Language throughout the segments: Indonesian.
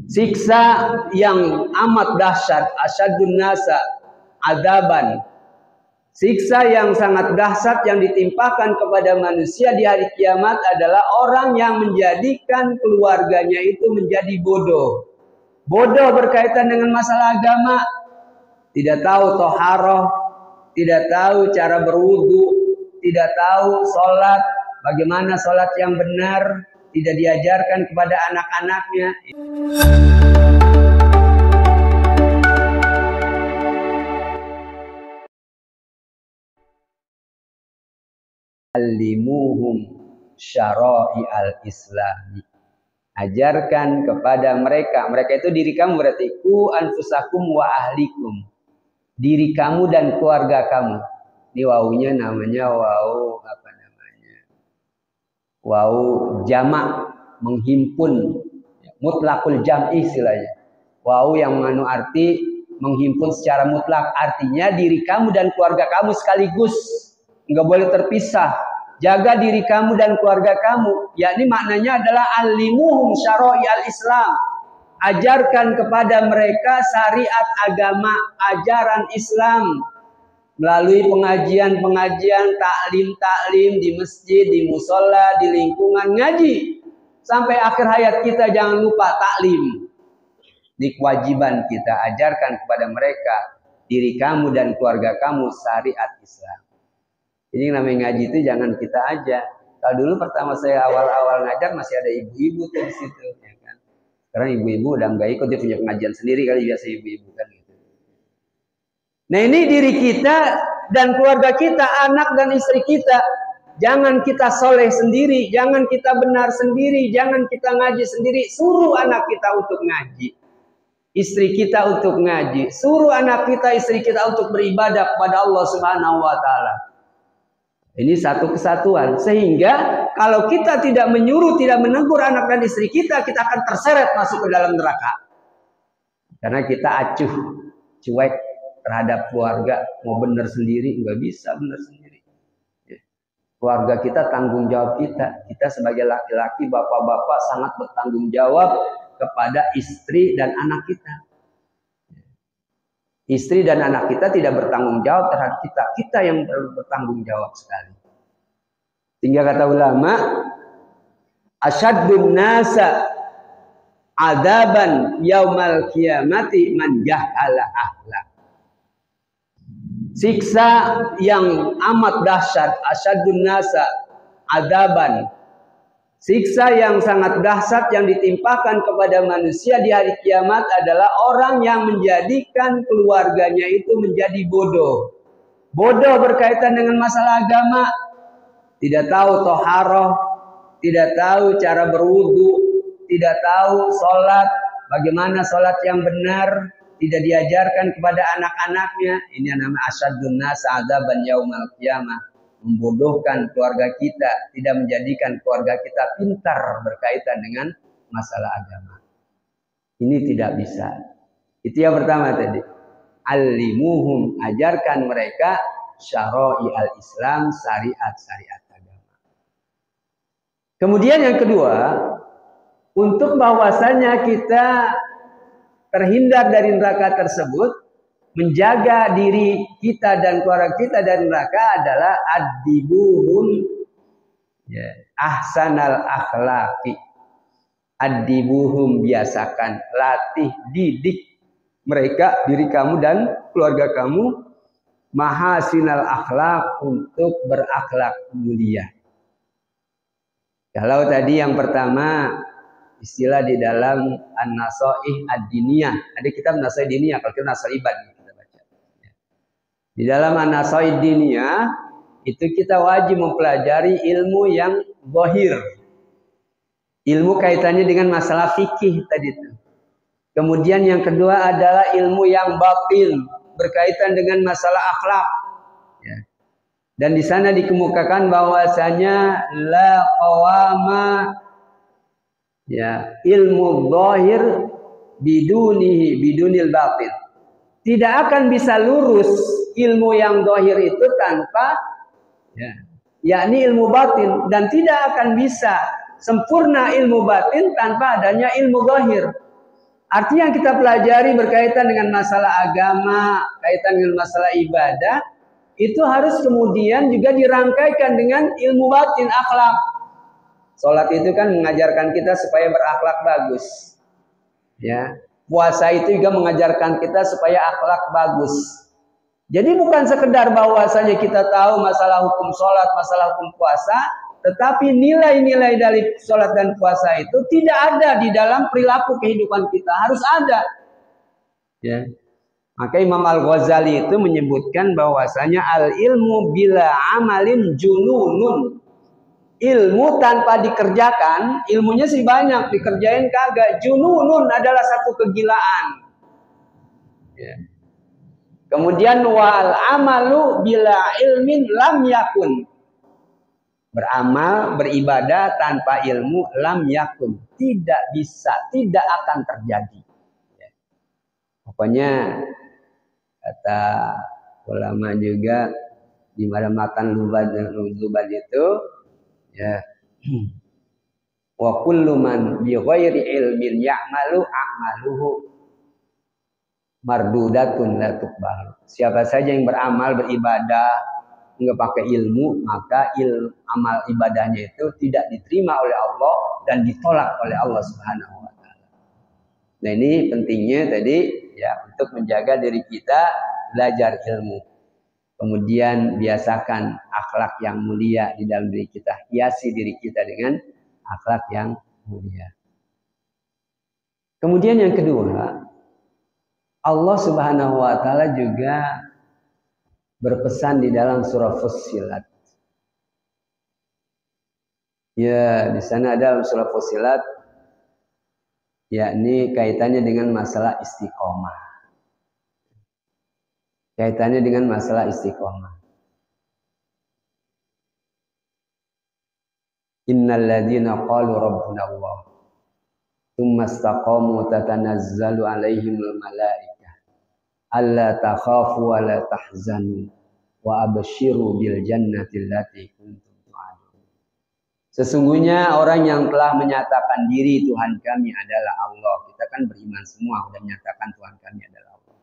Siksa yang amat dahsyat, asyadun nasa adaban. Siksa yang sangat dahsyat yang ditimpakan kepada manusia di hari kiamat adalah orang yang menjadikan keluarganya itu menjadi bodoh. Bodoh berkaitan dengan masalah agama, tidak tahu toharoh, tidak tahu cara berwudu, tidak tahu sholat, bagaimana sholat yang benar, tidak diajarkan kepada anak-anaknya. Alimuhum syara'i al-islami. Ajarkan kepada mereka. Mereka itu diri kamu, berarti ku anfusakum wa ahlikum. Diri kamu dan keluarga kamu. Ini wawunya namanya wawu apa namanya? Wawu jamak, menghimpun. Mutlakul jam'i istilahnya. Wawu yang mengandung arti menghimpun secara mutlak. Artinya diri kamu dan keluarga kamu sekaligus. Enggak boleh terpisah. Jaga diri kamu dan keluarga kamu. Yakni maknanya adalah alimuhum syara'i al-islam. Ajarkan kepada mereka syariat agama, ajaran Islam. Melalui pengajian-pengajian, taklim-taklim di masjid, di musola, di lingkungan ngaji. Sampai akhir hayat kita jangan lupa taklim. Ini kewajiban kita, ajarkan kepada mereka. Diri kamu dan keluarga kamu syariat Islam. Jadi namanya ngaji itu jangan kita aja. Kalau dulu pertama saya awal-awal ngajar masih ada ibu-ibu tuh di situ, ya kan. Sekarang ibu-ibu udah nggak ikut, dia punya pengajian sendiri kali biasa ibu-ibu kan gitu. Nah ini diri kita dan keluarga kita, anak dan istri kita, jangan kita soleh sendiri, jangan kita benar sendiri, jangan kita ngaji sendiri. Suruh anak kita untuk ngaji, istri kita untuk ngaji, suruh anak kita, istri kita untuk beribadah kepada Allah Subhanahu Wa Taala. Ini satu kesatuan. Sehingga kalau kita tidak menyuruh, tidak menegur anak dan istri kita, kita akan terseret masuk ke dalam neraka. Karena kita acuh, cuek terhadap keluarga. Mau benar sendiri, nggak bisa benar sendiri. Keluarga kita tanggung jawab kita. Kita sebagai laki-laki, bapak-bapak sangat bertanggung jawab kepada istri dan anak kita. Istri dan anak kita tidak bertanggung jawab terhadap kita. Kita yang bertanggung jawab sekali. Sehingga kata ulama, asyaddun nasa adaban yaumal qiyamati man jahala ahla. Siksa yang amat dahsyat, asyaddun nasa adaban. Siksa yang sangat dahsyat yang ditimpakan kepada manusia di hari kiamat adalah orang yang menjadikan keluarganya itu menjadi bodoh. Bodoh berkaitan dengan masalah agama, tidak tahu toharoh, tidak tahu cara berwudu, tidak tahu sholat, bagaimana sholat yang benar, tidak diajarkan kepada anak-anaknya. Ini yang namanya asyaddun nas adzaban yaumal qiyamah. Membodohkan keluarga kita, tidak menjadikan keluarga kita pintar berkaitan dengan masalah agama. Ini tidak bisa. Itu yang pertama tadi. Alimuhum, ajarkan mereka syara'i al-Islam, syariat-syariat agama. Kemudian yang kedua, untuk bahwasanya kita terhindar dari neraka tersebut, menjaga diri kita dan keluarga kita dari neraka adalah adibuhum ahsanal akhlaqi. Adibuhum, biasakan, latih, didik mereka, diri kamu dan keluarga kamu, mahasinal akhlaq, untuk berakhlak mulia. Kalau tadi yang pertama istilah di dalam an-nasaih ad-diniyah, ada kitab nasaih diniyah, kalau kita nasaih ibad. Di dalam an-nasaih diniyah itu kita wajib mempelajari ilmu yang zahir. Ilmu kaitannya dengan masalah fikih tadi itu. Kemudian yang kedua adalah ilmu yang batin berkaitan dengan masalah akhlak. Ya. Dan di sana dikemukakan bahwasanya la qawama, ya, ilmu zahir bidunil batin. Tidak akan bisa lurus ilmu yang zahir itu tanpa yakni ilmu batin, dan tidak akan bisa sempurna ilmu batin tanpa adanya ilmu zahir. Artinya yang kita pelajari berkaitan dengan masalah agama, kaitan dengan masalah ibadah, itu harus kemudian juga dirangkaikan dengan ilmu batin, akhlak. Sholat itu kan mengajarkan kita supaya berakhlak bagus. Ya, puasa itu juga mengajarkan kita supaya akhlak bagus. Jadi bukan sekedar bahwasanya kita tahu masalah hukum sholat, masalah hukum puasa, tetapi nilai-nilai dari sholat dan puasa itu tidak ada di dalam perilaku kehidupan kita, harus ada. Ya. Maka Imam Al-Ghazali itu menyebutkan bahwasanya al-ilmu bila amalin jununun. Ilmu tanpa dikerjakan, ilmunya sih banyak, dikerjain kagak. Jununun adalah satu kegilaan. Ya. Kemudian wal amalu bila ilmin lam yakun. Beramal, beribadah tanpa ilmu lam yakun. Tidak bisa, tidak akan terjadi. Ya. Pokoknya kata ulama juga di mana matan luban itu ya, wa kullu man bi ghairi ilmin ya'malu a'maluhu mardudatun la tuqbal. Siapa saja yang beramal, beribadah enggak pakai ilmu, maka amal ibadahnya itu tidak diterima oleh Allah dan ditolak oleh Allah Subhanahu wa taala. Nah, ini pentingnya tadi ya, untuk menjaga diri kita, belajar ilmu. Kemudian biasakan akhlak yang mulia di dalam diri kita. Hiasi diri kita dengan akhlak yang mulia. Kemudian yang kedua, Allah Subhanahu wa taala juga berpesan di dalam surah Fussilat. Ya, di sana ada dalam surah Fussilat, yakni kaitannya dengan masalah istiqomah. Kaitannya dengan masalah istiqomah. Innal ladzina qalu rabbuna Allah tsumma istaqamu tatanazzalu alaihimul malaikah alla takhafu wa la tahzanu wa abshiru bil jannati allati kuntum tu'adun. Sesungguhnya orang yang telah menyatakan diri Tuhan kami adalah Allah. Kita kan beriman semua sudah menyatakan Tuhan kami adalah Allah.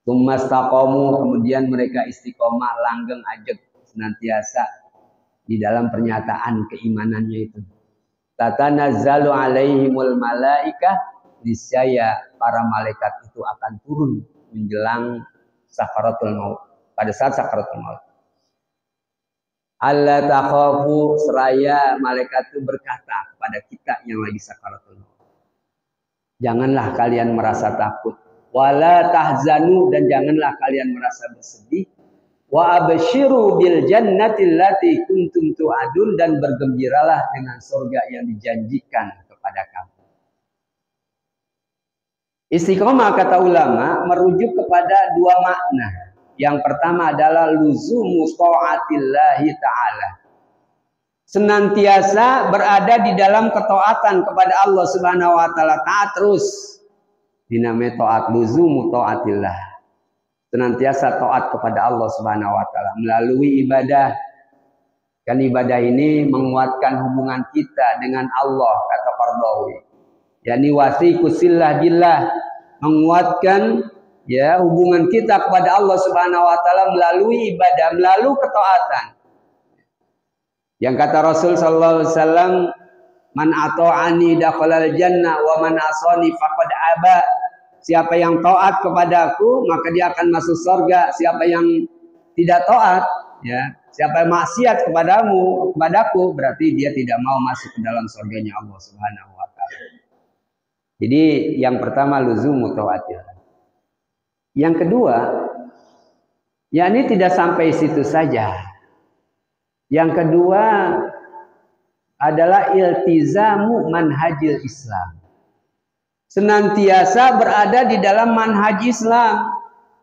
Tsumastaqamu, kemudian mereka istiqomah, langgeng, ajeg, senantiasa di dalam pernyataan keimanannya itu. Tatanazzalu alaihimul malaikah, niscaya para malaikat itu akan turun menjelang sakaratul maut, pada saat sakaratul maut. Alla takhafu, seraya malaikat itu berkata kepada kita yang lagi sakaratul maut, janganlah kalian merasa takut. Wala tahzanu, dan janganlah kalian merasa bersedih. Wa abshiru bil jannati allati kuntum tu'adun, dan bergembiralah dengan surga yang dijanjikan kepada kamu. Istiqomah kata ulama merujuk kepada dua makna. Yang pertama adalah luzumu ta'atillahi ta'ala. Senantiasa berada di dalam ketaatan kepada Allah Subhanahu wa taala, taat terus. Dinamai taat, luzumu taatillah. Senantiasa taat kepada Allah Subhanahu wa taala melalui ibadah. Kan ibadah ini menguatkan hubungan kita dengan Allah, kata Qardawi. Yani wasiqu sillah billah, menguatkan ya hubungan kita kepada Allah Subhanahu wa taala melalui ibadah, melalui ketaatan. Yang kata Rasul sallallahu alaihi wasallam, man ata'ani dakhalal jannah wa man asani faqad aba. Siapa yang taat kepadaku maka dia akan masuk surga. Siapa yang tidak taat, ya, siapa yang maksiat kepadaku berarti dia tidak mau masuk ke dalam surganya Allah Subhanahu wa taala. Jadi yang pertama luzumu taatillah. Yang kedua, yakni tidak sampai situ saja. Yang kedua adalah iltizamu manhajil Islam. Senantiasa berada di dalam manhaj Islam,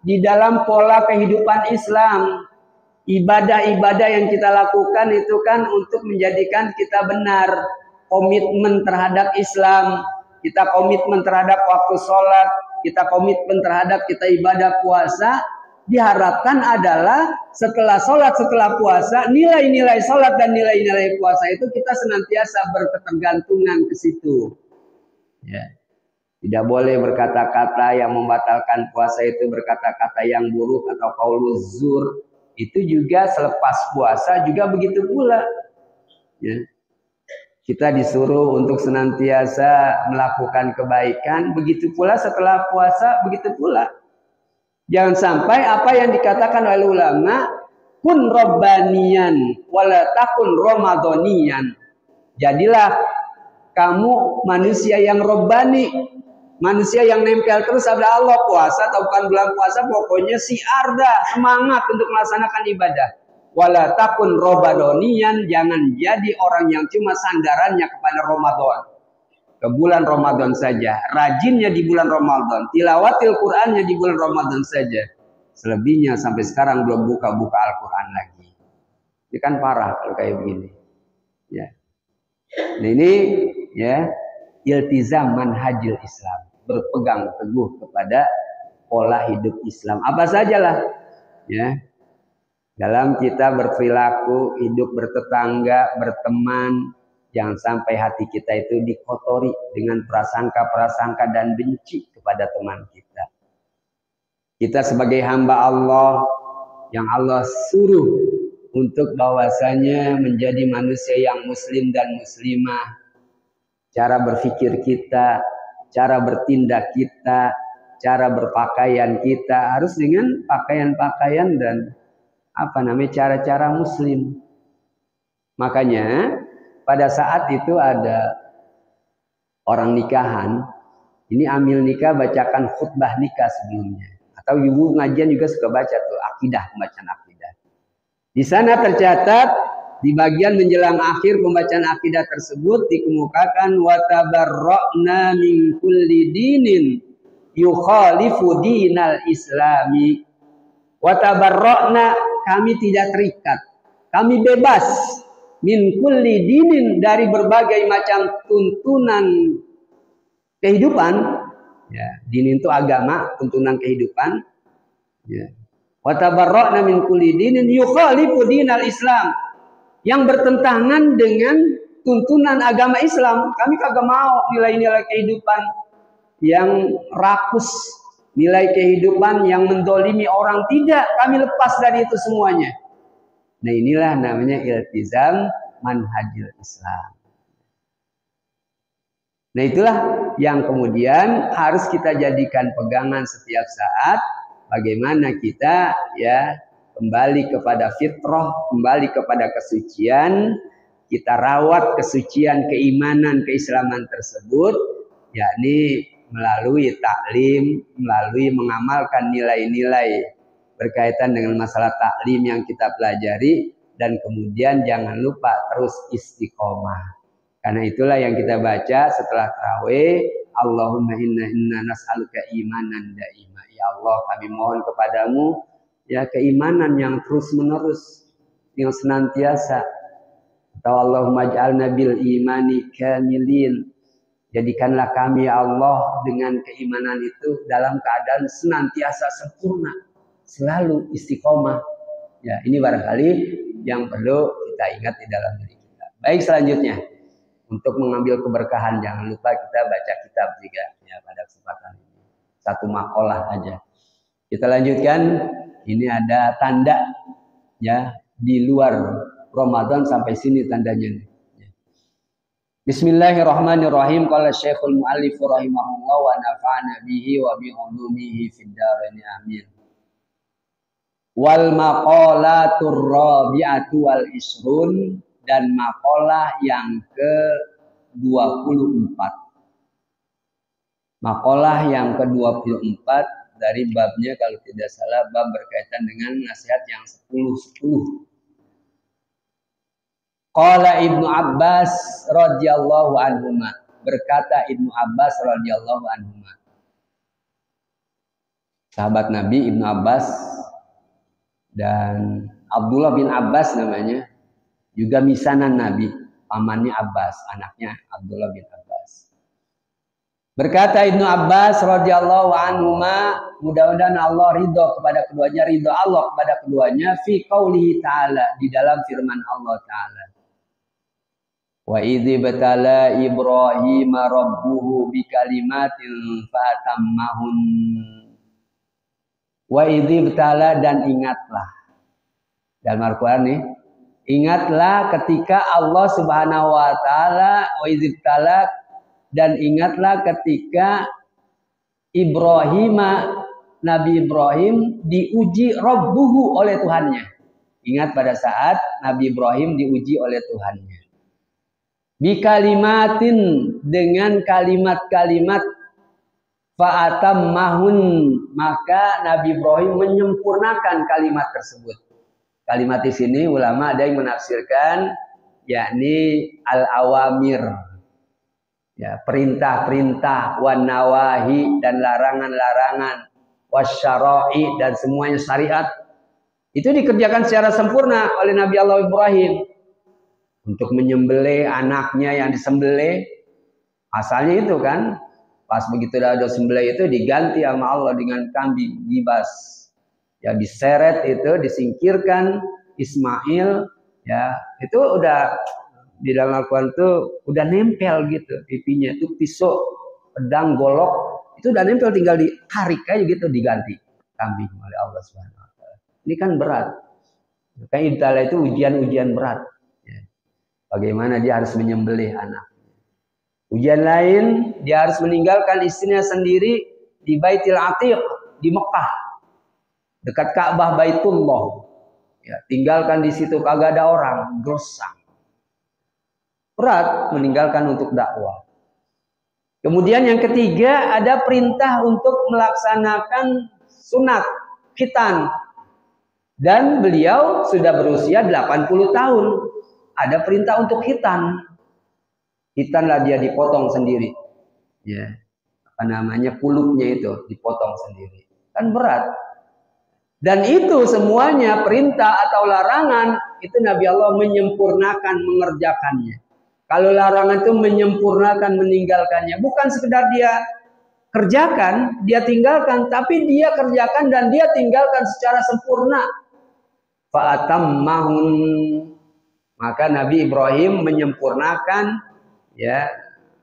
di dalam pola kehidupan Islam. Ibadah-ibadah yang kita lakukan itu kan untuk menjadikan kita benar, komitmen terhadap Islam, kita komitmen terhadap waktu sholat, kita komitmen terhadap kita ibadah puasa. Diharapkan adalah setelah sholat, setelah puasa, nilai-nilai sholat dan nilai-nilai puasa itu kita senantiasa berketergantungan ke situ. Ya. Tidak boleh berkata-kata yang membatalkan puasa itu berkata-kata yang buruk atau qauluz zur. Itu juga selepas puasa juga begitu pula. Ya. Kita disuruh untuk senantiasa melakukan kebaikan, begitu pula setelah puasa, begitu pula. Jangan sampai apa yang dikatakan oleh ulama, kun robbaniyan, wala takun ramadhaniyan. Jadilah kamu manusia yang robbani, manusia yang nempel terus ada Allah, puasa atau bukan bulan puasa, pokoknya siar dah, semangat untuk melaksanakan ibadah. Wala takun ramadhaniyan, jangan jadi orang yang cuma sandarannya kepada Ramadan. Ke bulan Ramadan saja, rajinnya di bulan Ramadan, tilawatil Qur'annya di bulan Ramadan saja. Selebihnya sampai sekarang belum buka-buka Al-Qur'an lagi. Ini kan parah kalau kayak begini. Ya. Nah ini ya, iltizam manhajil Islam, berpegang teguh kepada pola hidup Islam. Apa sajalah ya. Dalam kita berperilaku, hidup bertetangga, berteman, jangan sampai hati kita itu dikotori dengan prasangka-prasangka dan benci kepada teman kita. Kita sebagai hamba Allah yang Allah suruh untuk bahwasanya menjadi manusia yang muslim dan muslimah. Cara berpikir kita, cara bertindak kita, cara berpakaian kita harus dengan pakaian-pakaian dan cara-cara muslim. Makanya pada saat itu ada orang nikahan, ini amil nikah bacakan khutbah nikah sebelumnya. Atau ibu ngajian juga suka baca tuh akidah, pembacaan akidah. Di sana tercatat di bagian menjelang akhir pembacaan akidah tersebut dikemukakan wa tabarra'na min kulli dinin yukhalifu dinal islami. Wa tabarra'na, kami tidak terikat, kami bebas min kulli dinin, dari berbagai macam tuntunan kehidupan. Ya, din itu agama, tuntunan kehidupan. Ya. Wa tabarra'na min kulli dinin yukhalifu dinal Islam, yang bertentangan dengan tuntunan agama Islam. Kami kagak mau nilai-nilai kehidupan yang rakus, nilai kehidupan yang mendolimi orang, tidak, kami lepas dari itu semuanya. Nah inilah namanya iltizam manhajil Islam. Nah itulah yang kemudian harus kita jadikan pegangan setiap saat, bagaimana kita ya kembali kepada fitrah, kembali kepada kesucian, kita rawat kesucian keimanan keislaman tersebut, yakni melalui taklim, melalui mengamalkan nilai-nilai berkaitan dengan masalah taklim yang kita pelajari, dan kemudian jangan lupa terus istiqomah. Karena itulah yang kita baca setelah tarawih, Allahumma inna nas'aluka imanan daima. Ya Allah, kami mohon kepadamu ya keimanan yang terus-menerus, yang senantiasa. Atau Allahumma ij'alna bil imani kamilin. Jadikanlah kami ya Allah dengan keimanan itu dalam keadaan senantiasa sempurna, selalu istiqomah. Ya, ini barangkali yang perlu kita ingat di dalam diri kita. Baik, selanjutnya untuk mengambil keberkahan jangan lupa kita baca kitab juga ya pada kesempatan ini. Satu makalah aja. Kita lanjutkan. Ini ada tanda ya di luar Ramadan sampai sini tandanya. Bismillahirrahmanirrahim. Qala Syekhul Mu'allif rahimahullah wa nafa'ana bihi wa bi ulumihi fid dharain amin. Wal maqalatur rabi'atu wal isrun, dan maqalah yang ke-24. Maqalah yang ke-24 dari babnya kalau tidak salah bab berkaitan dengan nasihat yang 10-10. Qala Ibnu Abbas radhiyallahu anhuma, berkata Ibnu Abbas radhiyallahu anhuma. Sahabat Nabi Ibnu Abbas dan Abdullah bin Abbas namanya, juga misanan Nabi, pamannya Abbas, anaknya Abdullah bin Abbas. Berkata Ibnu Abbas radhiyallahu anhuma, mudah-mudahan Allah ridho kepada keduanya, ridho Allah kepada keduanya, fi qaulihi ta'ala, di dalam firman Allah Ta'ala. Wa idzi batala Ibrahim rabbuhu bikalimatin fatammahun. Wa idzi batala, dan ingatlah. Dalam Al-Qur'an nih, ingatlah ketika Allah Subhanahu wa taala, wa idzi batala, dan ingatlah ketika Nabi Ibrahim diuji rabbuhu oleh Tuhannya. Ingat pada saat Nabi Ibrahim diuji oleh Tuhannya. Bikalimatin, dengan kalimat-kalimat, fa'atammahun, maka Nabi Ibrahim menyempurnakan kalimat tersebut. Kalimat di sini ulama ada yang menafsirkan yakni al-awamir. Ya, perintah-perintah, wan nawahi, dan larangan-larangan, wasyara'i, dan semuanya syariat. Itu dikerjakan secara sempurna oleh Nabi Allah Ibrahim. Untuk menyembelih anaknya yang disembelih, asalnya itu kan, pas begitu udah sembelih itu diganti sama Allah dengan kambing gibas. Ya, diseret itu, disingkirkan Ismail, ya, itu udah di dalam Al-Quran itu udah nempel gitu pipinya, itu pisau, pedang, golok, itu udah nempel, tinggal ditarik aja gitu, diganti kambing oleh Allah Subhanahu wa taala. Ini kan berat. Kayak Ibtala itu ujian-ujian berat. Ya. Bagaimana dia harus menyembelih anak. Ujian lain, dia harus meninggalkan istrinya sendiri di Baitul Atiq di Mekah, dekat Ka'bah Baitullah. Ya, tinggalkan di situ, kagak ada orang, gersang. Berat meninggalkan untuk dakwah. Kemudian yang ketiga, ada perintah untuk melaksanakan sunat khitan. Dan beliau sudah berusia 80 tahun. Ada perintah untuk khitan. Khitanlah dia dipotong sendiri. Ya. Apa namanya, kulupnya itu dipotong sendiri. Kan berat. Dan itu semuanya perintah atau larangan, itu Nabi Allah menyempurnakan mengerjakannya. Kalau larangan itu menyempurnakan meninggalkannya. Bukan sekedar dia kerjakan, dia tinggalkan. Tapi dia kerjakan dan dia tinggalkan secara sempurna. Fa'atammahun. Maka Nabi Ibrahim menyempurnakan ya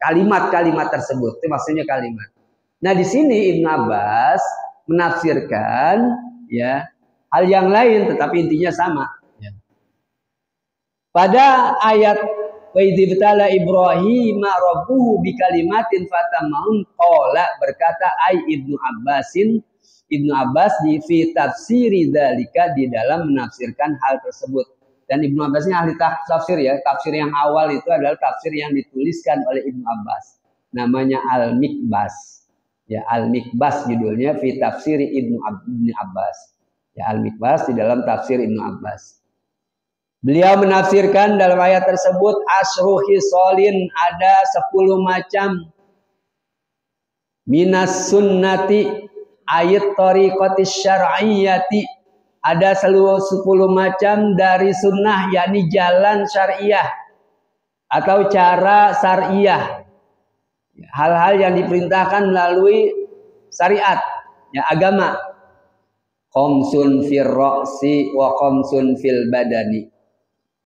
kalimat-kalimat tersebut. Itu maksudnya kalimat. Nah di sini Ibnu Abbas menafsirkan ya hal yang lain, tetapi intinya sama. Ya. Pada ayat wa idzibtala Ibrahim rabbuhu bikalimatin fatammahun, qala, berkata Ibnu Abbas di fi tafsiri dzalika, di dalam menafsirkan hal tersebut. Dan Ibnu Abbas ini ahli tafsir ya. Tafsir yang awal itu adalah tafsir yang dituliskan oleh Ibnu Abbas. Namanya Al-Mikbas. Ya, Al-Mikbas judulnya fi tafsiri Ibnu Abbas. Ya, Al-Mikbas di dalam tafsir Ibnu Abbas. Beliau menafsirkan dalam ayat tersebut asyru khisalin, ada 10 macam minas sunnati ayat tariqatis syar'iyyati, ada seluruh 10 macam dari sunnah, yakni jalan syariah atau cara syariah, hal-hal yang diperintahkan melalui syariat ya, agama. Khamsun fil ra'si wa khamsun fil badani,